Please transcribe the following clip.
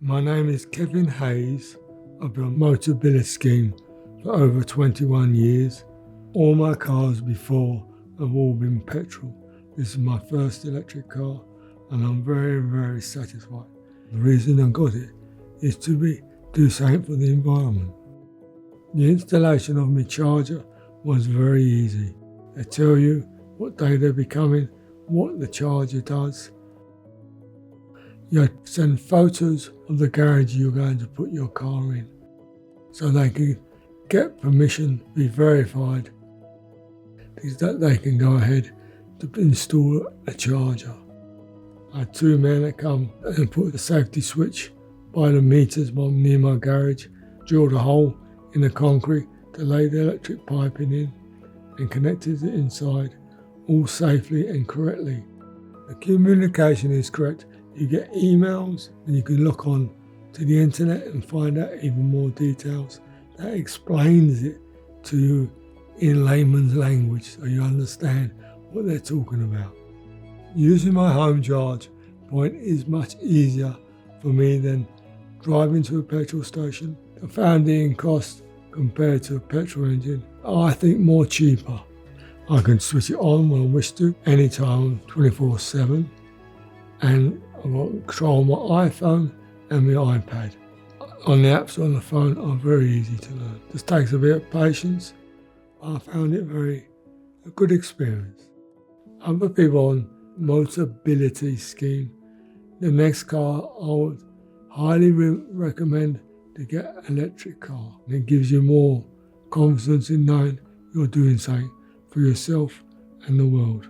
My name is Kevin Hayes. I've been on Motability Scheme for over 21 years. All my cars before have all been petrol. This is my first electric car and I'm very, very satisfied. The reason I got it is to do something for the environment. The installation of my charger was very easy. They tell you what day they'll be coming, what the charger does. You send photos of the garage you're going to put your car in so they can get permission to be verified that they can go ahead to install a charger. I had two men that come and put the safety switch by the meters near my garage, drilled a hole in the concrete to lay the electric piping in and connected it inside, all safely and correctly. The communication is correct. You get emails and you can look on to the internet and find out even more details. That explains it to you in layman's language so you understand what they're talking about. Using my home charge point is much easier for me than driving to a petrol station. I found it in cost compared to a petrol engine, I think more cheaper. I can switch it on when I wish to, anytime, 24/7, and I've got control on my iPhone and my iPad. On the apps on the phone are very easy to learn. Just takes a bit of patience. I found it a good experience. Other people on Motability Scheme, the next car I would highly recommend to get an electric car. It gives you more confidence in knowing you're doing something for yourself and the world.